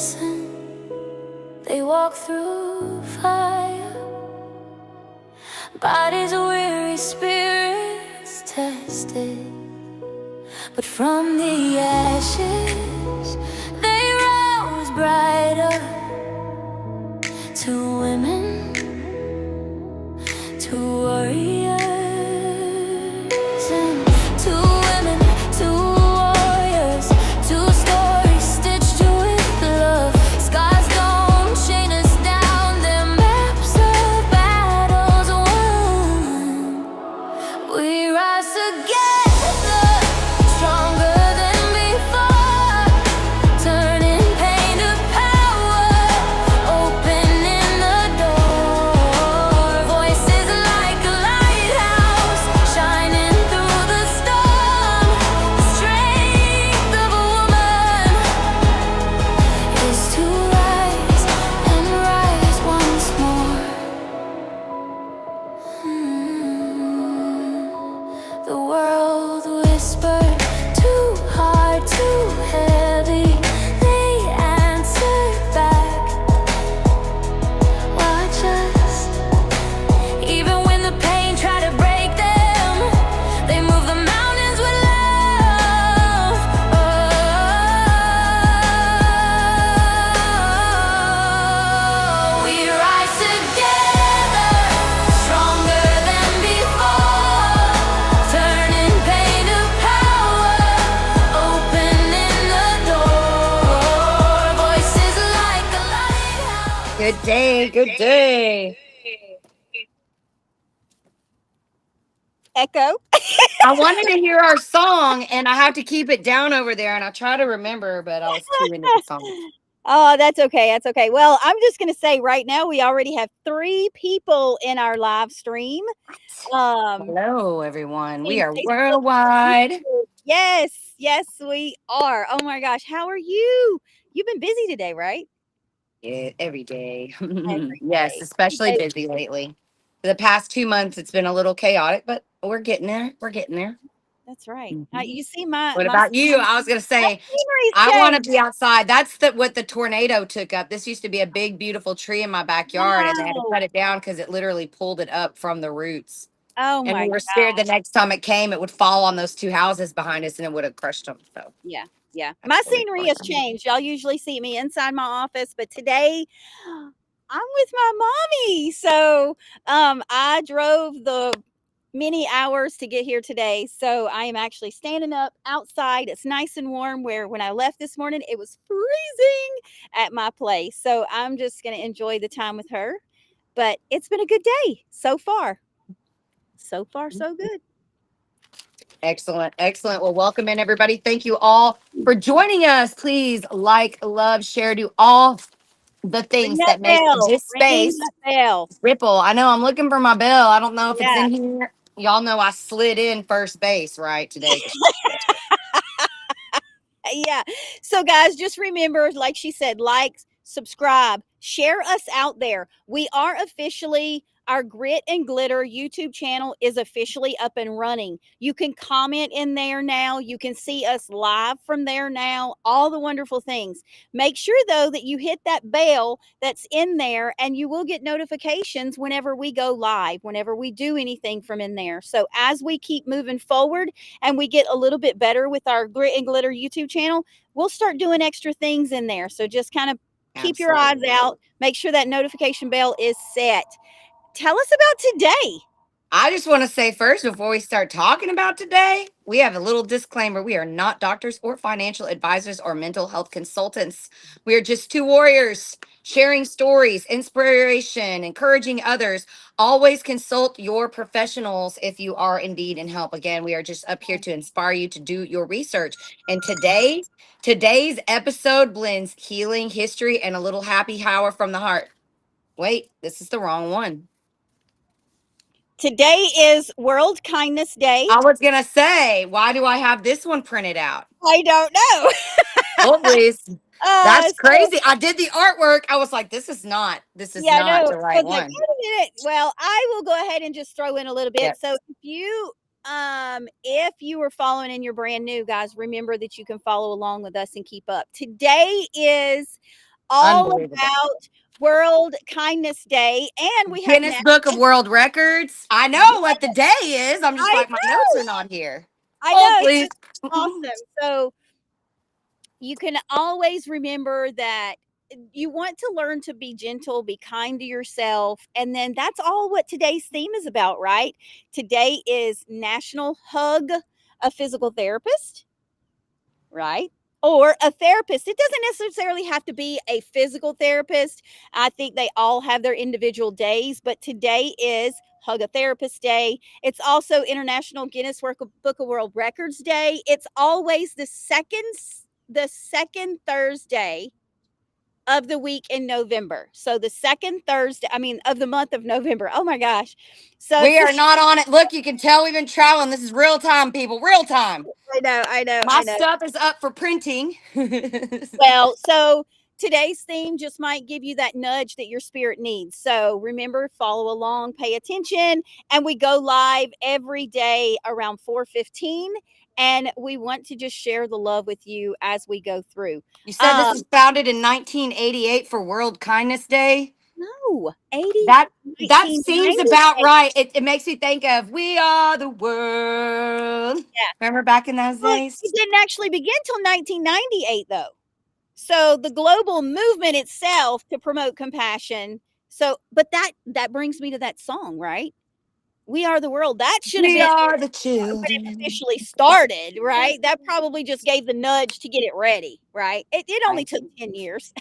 listen, they walk through fire. Bodies weary, spirits tested, but from the ashes they rose brighter. Two women, two warriors, and two women, two warriors, two stories stitched with love. Scars don't chain us down, they're maps of battles won. We rise together, stronger than before, turning pain to power, opening the door. Voices like a lighthouse, shining through the storm. The strength of a woman is to rise and rise once more. The world whispered, too hard, too heavy. They answered back, watch us. Even when the pain tried to break them, they move the mountains with love. Oh, we rise together, stronger than before, turning pain to power, opening the door. Voices like a lighthouse. Good day, good day. Echo. I wanted to hear our song and I have to keep it down over there and I try to remember, but I was too into the song. Oh, that's okay. That's okay. Well, I'm just going to say right now we already have 3 people in our live stream. Hello, everyone. We are Facebook. worldwide. Yes, yes, we are. Oh my gosh, how are you? You've been busy today, right? Yeah, every day. Every Yes, day. especially Every day. busy lately. For the past 2 months, it's been a little chaotic, but we're getting there. We're getting there. That's right. Mhm. You see my What about you? I was gonna say, scenery's I want to changed. be outside. That's what the tornado took up. This used to be a big, beautiful tree in my backyard, and they had to Wow. cut it down because it literally pulled it up from the roots. Oh And my we were scared the gosh. next time it came, it would fall on those 2 houses behind us and it would have crushed them. So Yeah, yeah. that's My really scenery has fun. changed. Y'all usually see me inside my office, but today I'm with my mommy. So, I drove the many hours to get here today. So, I am actually standing up outside. It's nice and warm where when I left this morning, it was freezing at my place. So, I'm just going to enjoy the time with her. But it's been a good day so far. So far, so good. Excellent. Excellent. Well, welcome in, everybody. Thank you all for joining us. Please like, love, share, do all the Ring things that that make bell. this Ring space that bell. ripple. I know I'm looking for my bell. I don't know if it's Yeah. in here. Y'all know I slid in first base right today. Yeah. So, guys, just remember, like she said, like, subscribe, share us out there. We are officially, our Grit and Glitter YouTube channel is officially up and running. You can comment in there now. You can see us live from there now, all the wonderful things. Make sure, though, that you hit that bell that's in there and you will get notifications whenever we go live, whenever we do anything from in there. So, as we keep moving forward, and we get a little bit better with our Grit and Glitter YouTube channel, we'll start doing extra things in there. So just kind of keep your eyes Absolutely. out. Make sure that notification bell is set. Tell us about today. I just want to say first, before we start talking about today, we have a little disclaimer. We are not doctors or financial advisors or mental health consultants. We are just two warriors sharing stories, inspiration, encouraging others. Always consult your professionals if you are indeed in help. Again, we are just up here to inspire you to do your research. And today's episode blends healing, history, and a little happy hour from the heart. Wait, this is the wrong one. Today is World Kindness Day. I was gonna say, why do I have this one printed out? I don't know. Oh, please. That's So crazy. I did the artwork. I was like, this is yeah, I not know. the I right was like, one. wait a minute. Well, I will go ahead and just throw in a little bit. Yep. So if you were following and you're brand new, guys, remember that you can follow along with us and keep up. Today is all Unbelievable. about World Kindness Day, and we have Guinness Book of World Records. I know what the day is. I'm just I like, my notes are not here. I Oh, know, please. it's awesome. So you can always remember that you want to learn to be gentle, be kind to yourself. And then that's all what today's theme is about, right? Today is National Hug a Physical Therapist, right? Or a therapist. It doesn't necessarily have to be a physical therapist. I think they all have their individual days, but today is Hug a Therapist Day. It's also International Guinness Book of World Records Day. It's always the second Thursday of the week in November. So the second Thursday, of the month of November. Oh my gosh. So We are not on it. Look, you can tell we've been traveling. This is real time, people. Real time. I My know. stuff is up for printing. Well, so today's theme just might give you that nudge that your spirit needs. So remember, follow along, pay attention, and we go live every day around 4:15. And we want to just share the love with you as we go through. You said this was founded in 1988 for World Kindness Day. No, 80, That seems about 1998. right. It makes me think of "We Are the World." Yeah. Remember back in those Well, days? it didn't actually begin till 1998, though. So the global movement itself to promote compassion. So, but that brings me to that song, right? We Are the World. That should have We been are the when it children. officially started, right? That probably just gave the nudge to get it ready, right? It only Right. took 10 years.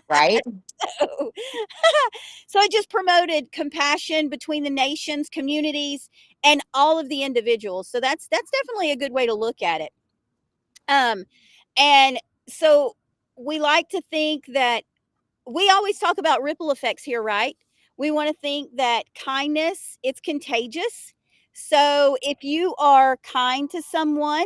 Right? So it just promoted compassion between the nations, communities, and all of the individuals. So that's definitely a good way to look at it. And so we like to think that we always talk about ripple effects here, right? We want to think that kindness, it's contagious. So if you are kind to someone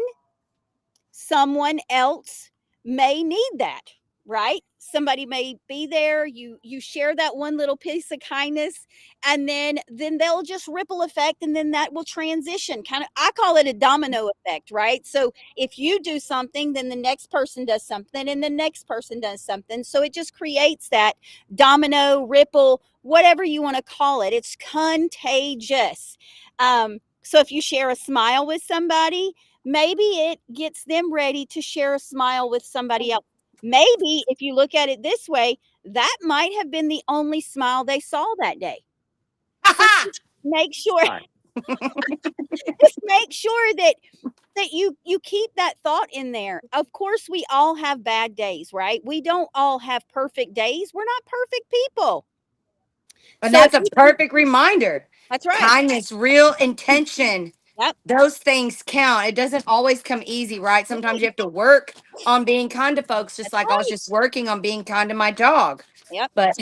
else may need that, right? Somebody may be there, you share that one little piece of kindness, and then they'll just ripple effect, and then that will transition. Kind of, I call it a domino effect, right? So if you do something, then the next person does something, and the next person does something. So it just creates that domino, ripple, whatever you want to call it. It's contagious. So if you share a smile with somebody, maybe it gets them ready to share a smile with somebody else. Maybe if you look at it this way, that might have been the only smile they saw that day. So just make sure Sorry. just make sure that you keep that thought in there. Of course, we all have bad days, right? We don't all have perfect days. We're not perfect people. And So if that's a perfect reminder. that's right. Kindness, real intention. Yep. Those things count. It doesn't always come easy, right? Sometimes you have to work on being kind to folks, just That's like I was right. just working on being kind to my dog. Yep. But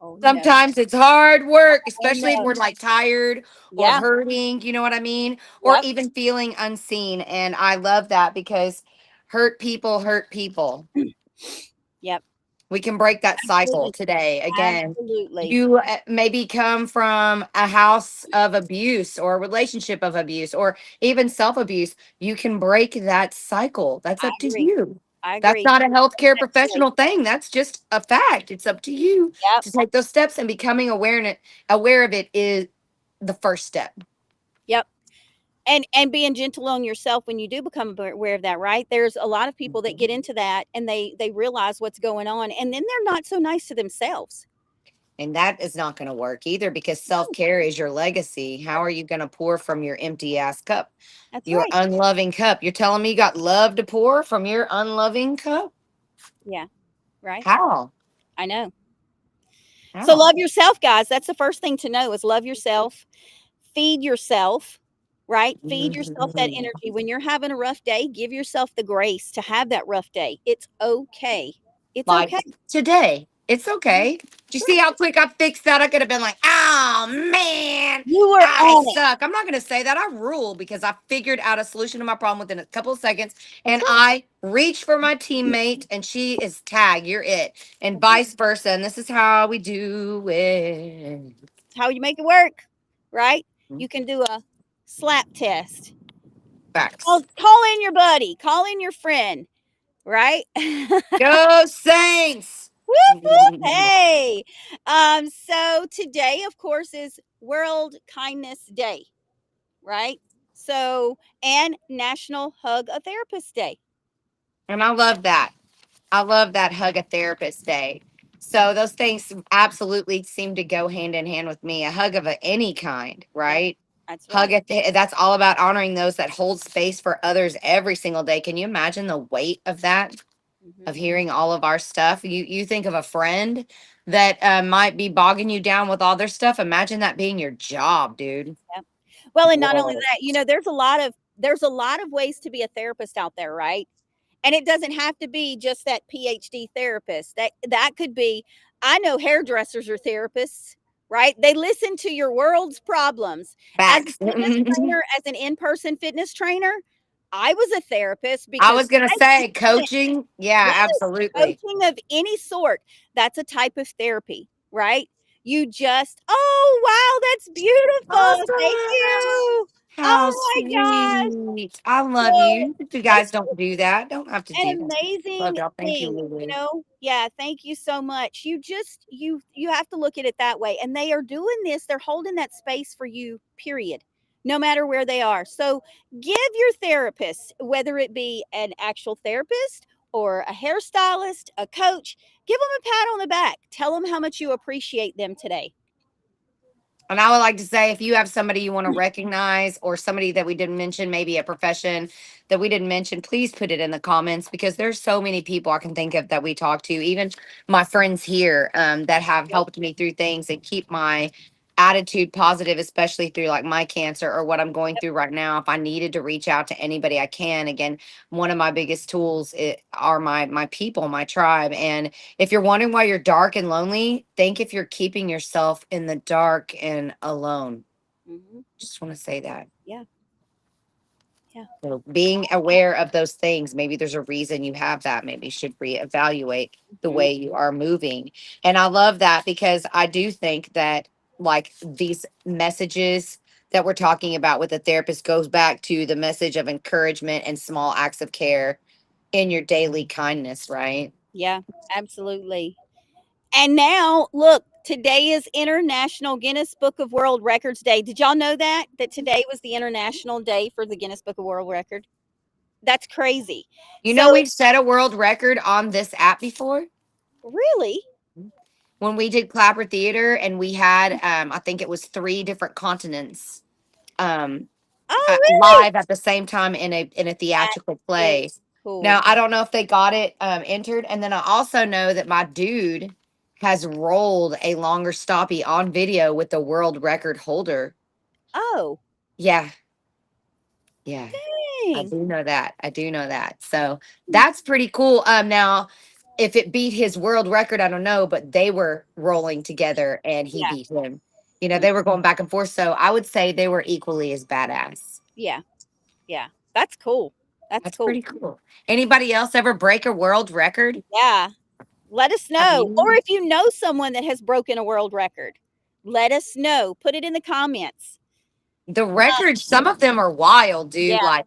Oh no. sometimes it's hard work, Oh especially if no. we're like tired or Yeah. hurting, you know what I mean? Or Yep. even feeling unseen. And I love that because hurt people hurt people. Yep. We can break that cycle Absolutely. today. Again, Absolutely. you maybe come from a house of abuse or a relationship of abuse or even self abuse. You can break that cycle. That's I up to agree. you. I That's agree. not a healthcare That choice. professional thing. That's just a fact. It's up to you Yep. to take those steps, and becoming aware of it is the first step. Yep. And being gentle on yourself when you do become aware of that, right? There's a lot of people that get into that and they realize what's going on, and then they're not so nice to themselves. And that is not going to work either because self No, care is your legacy. How are you going to pour from your empty ass cup? that's Your right. unloving cup. You're telling me you got love to pour from your unloving cup? Yeah. Right. How? I know. So How? love yourself, guys. That's the first thing to know is love yourself. Feed yourself, right? Feed yourself that Mhm. energy. When you're having a rough day, give yourself the grace to have that rough day. It's okay. It's Like okay. today. It's okay. Do you That's see right. how quick I fixed that? I could have been like, oh man, You were I on it. suck. I'm not going to say that. I rule because I figured out a solution to my problem within a couple of seconds. That's And right. I reached for my teammate and she is tag, you're it. And That's right. vice versa. And this is how we do it. How you make it work, right? Mhm. You can do a slap test. Facts. Call in your buddy, call in your friend, right? Go Saints! Hey. So today, of course, is World Kindness Day, right? So, and National Hug a Therapist Day. And I love that. I love that Hug a Therapist Day. So those things absolutely seem to go hand in hand with me. A hug of any kind, Yep, right? that's Hug right. it. That's all about honoring those that hold space for others every single day. Can you imagine the weight of that? Mhm. Of hearing all of our stuff. You think of a friend that might be bogging you down with all their stuff. Imagine that being your job, dude. Yep. Well, and not only Whoa. that, there's a lot of ways to be a therapist out there, right? And it doesn't have to be just that PhD therapist. That could be, I know hairdressers are therapists, right? They listen to your world's problems. As Facts. a fitness trainer, as an in-person fitness trainer, I was a therapist I because was gonna I say understand. coaching. Yeah, Yes, absolutely. coaching of any sort, that's a type of therapy, right? You just, "Oh, wow, that's beautiful. Thank Awesome. you. How Oh my gosh." sweet. I love So, you. If you it's guys don't do that, don't have to do an that. Love amazing y'all. Thank you, thing, Lulu. Yeah, thank you so much. You have to look at it that way, and they are doing this, they're holding that space for you, period, no matter where they are. So, give your therapist, whether it be an actual therapist or a hairstylist, a coach, give them a pat on the back. Tell them how much you appreciate them today. And I would like to say, if you have somebody you want to recognize or somebody that we didn't mention, maybe a profession that we didn't mention, please put it in the comments because there's so many people I can think of that we talk to, even my friends here that have Yep. helped me through things and keep my attitude positive, especially through like my cancer or what I'm going through right now. If I needed to reach out to anybody, I can. Again, one of my biggest tools are my people, my tribe, and if you're wondering why you're dark and lonely, think if you're keeping yourself in the dark and alone. Mhm. Just want to say that. Yeah, yeah. So being aware of those things, maybe there's a reason you have that. Maybe you should reevaluate the Mhm. way you are moving. And I love that because I do think that like these messages that we're talking about with the therapist goes back to the message of encouragement and small acts of care in your daily kindness, right? Yeah, absolutely. And now, look, today is International Guinness Book of World Records Day. Did y'all know that? That today was the international day for the Guinness Book of World Record? That's crazy. You know, So, we've set a world record on this app before really? when we did Clapper Theater and we had, I think it was 3 different continents um, Oh, really? live at the same time in a That theatrical is play. cool. Now, I don't know if they got it entered. And then I also know that my dude has rolled a longer stoppie on video with the world record holder. Oh, Yeah. Yeah. I dang. do know that. I do know that. So that's pretty cool. Now, if it beat his world record, I don't know, but they were rolling together and he Yeah. beat him. You know, Mm, they were going back and forth. So I would say they were equally as badass. yeah. Yeah. That's cool. That's That's cool. pretty cool. Anybody else ever break a world record? Yeah. Let us Have know. Or you? if you know someone that has broken a world record, let us know. Put it in the comments. The records, some of them are wild, dude. Yeah. Like,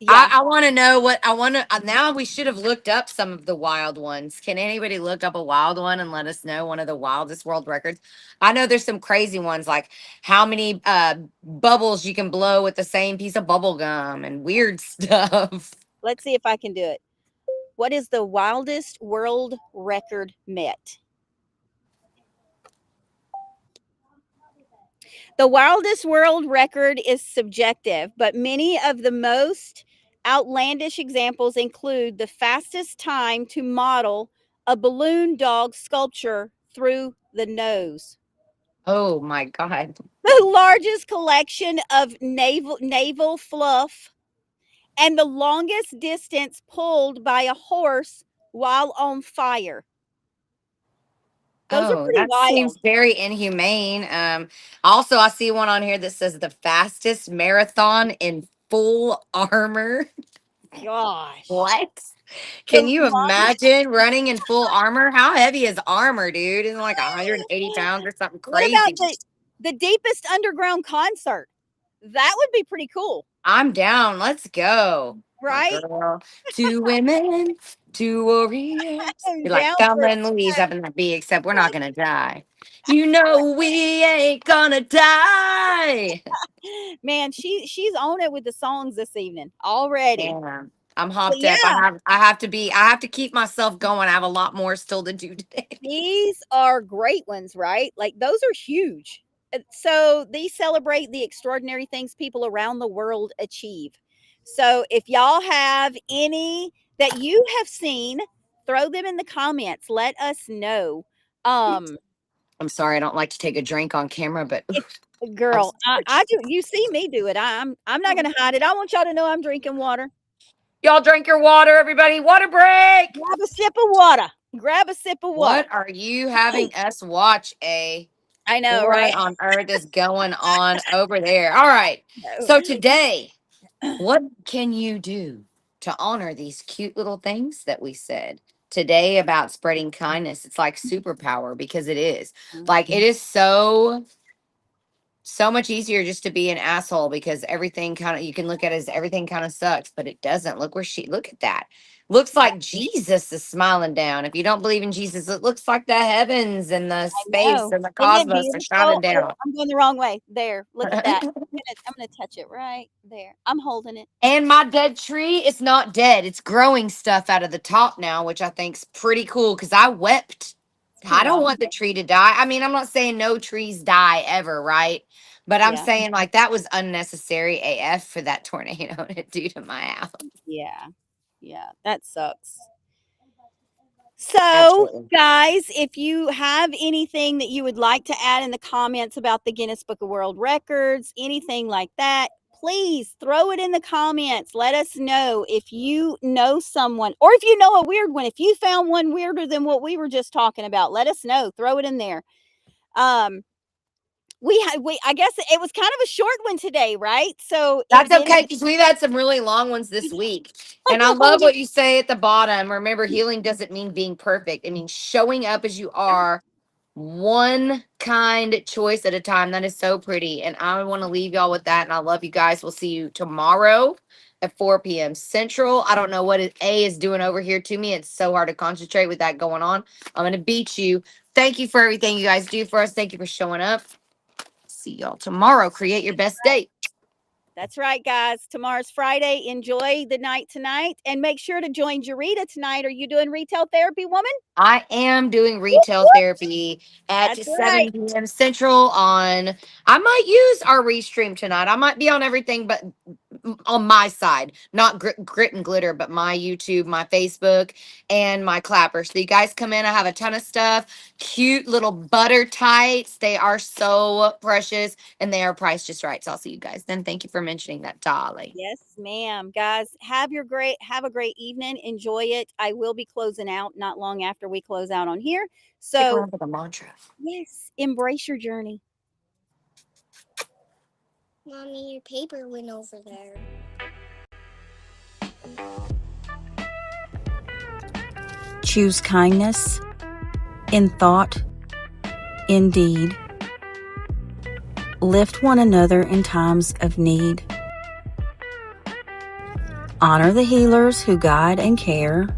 Yeah. I want to know what I want to. Now we should have looked up some of the wild ones. Can anybody look up a wild one and let us know one of the wildest world records? I know there's some crazy ones like how many bubbles you can blow with the same piece of bubble gum and weird stuff. Let's see if I can do it. What is the wildest world record met? The wildest world record is subjective, but many of the most outlandish examples include the fastest time to model a balloon dog sculpture through the nose, Oh my God. the largest collection of naval fluff, and the longest distance pulled by a horse while on fire. Those are Oh, pretty that seems wild. very inhumane. Also, I see one on here that says the fastest marathon in full armor. Gosh. What? The Can you longest imagine running in full armor? How heavy is armor, dude? Isn't it like 180 pounds or something What about crazy? the deepest underground concert? That would be pretty cool. I'm down. Let's go. My Right? girl. 2 women, 2 warriors. You're like Down Thelma for and Louise having that bee, except we're not gonna die. You know we ain't gonna die. man, she's on it with the songs this evening already. Yeah. I'm So hopped up. yeah, I have to keep myself going. I have a lot more still to do today. these are great ones, right? Like those are huge. So these celebrate the extraordinary things people around the world achieve. So if y'all have any that you have seen, throw them in the comments. Let us know. Um, I'm sorry, I don't like to take a drink on camera, but if I'm girl, so I do. You see me do it. I'm not gonna hide it. I want y'all to know I'm drinking water. y'all drink your water, everybody. Water break. Grab a sip of water. Grab a sip of water. What are you having us watch, A? I know, What right? on earth is going on over there? All right. No. So today, what can you do to honor these cute little things that we said today about spreading kindness? It's like superpower because it is. Like it is so much easier just to be an asshole because everything kind of you can look at it as everything kind of sucks, but it doesn't. Look at that. Looks like Jesus is smiling down. If you don't believe in Jesus, it looks like the heavens and the space No. and the Isn't it cosmos are shining beautiful? Oh, down. I'm going the wrong way. There. Look at that. I'm gonna touch it right there. I'm holding it. And my dead tree is not dead. It's growing stuff out of the top now, which I think's pretty cool because I wept. It's I pretty don't awesome. want the tree to die. I mean, I'm not saying no trees die ever, right? But I'm Yeah. saying like that was unnecessary AF for that tornado to do to my house. Yeah. Yeah. That sucks. So, Absolutely. guys, if you have anything that you would like to add in the comments about the Guinness Book of World Records, anything like that, please throw it in the comments. Let us know if you know someone or if you know a weird one. If you found one weirder than what we were just talking about, let us know. Throw it in there. Um, we I guess it was kind of a short one today, right? So it That's didn't. okay because we've had some really long ones this week. And I love what you say at the bottom. Remember, healing doesn't mean being perfect, it means showing up as you are, one kind choice at a time. That is so pretty. And I want to leave y'all with that. And I love you guys. We'll see you tomorrow at 4 p.m. Central. I don't know what A is doing over here to me. It's so hard to concentrate with that going on. I'm going to beat you. Thank you for everything you guys do for us. Thank you for showing up. See y'all tomorrow. Create your best day. That's right, guys. Tomorrow's Friday. Enjoy the night tonight and make sure to join Jarita tonight. Are you doing retail therapy, woman? I am doing Whoop, retail whoop. therapy at That's right. 7 p.m. Central on. I might use our restream tonight. I might be on everything, but on my side, not grit and glitter, but my YouTube, my Facebook, and my clapper. So you guys come in. I have a ton of stuff. Cute little butter tights. They are so precious and they are priced just right. So I'll see you guys then. Thank you for mentioning that, Dolly. Yes, ma'am. Guys, have a great evening. Enjoy it. I will be closing out not long after we close out on here. Stick So, around for the mantra. yes, embrace your journey. Mommy, your paper went over there. Choose kindness in thought, in deed. Lift one another in times of need. Honor the healers who guide and care.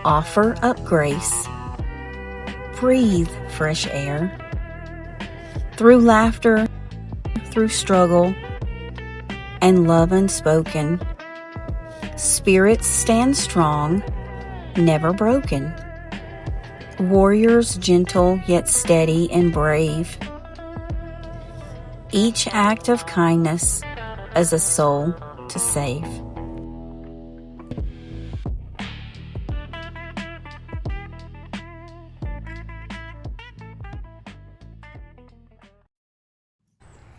Offer up grace. Breathe fresh air. Through laughter, through struggle, and love unspoken, spirits stand strong, never broken. Warriors gentle yet steady and brave. Each act of kindness as a soul to save.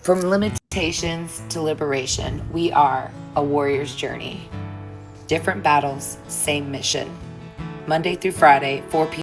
From limitations to liberation, we are a warrior's journey. Different battles, same mission. Monday through Friday, 4 p.m.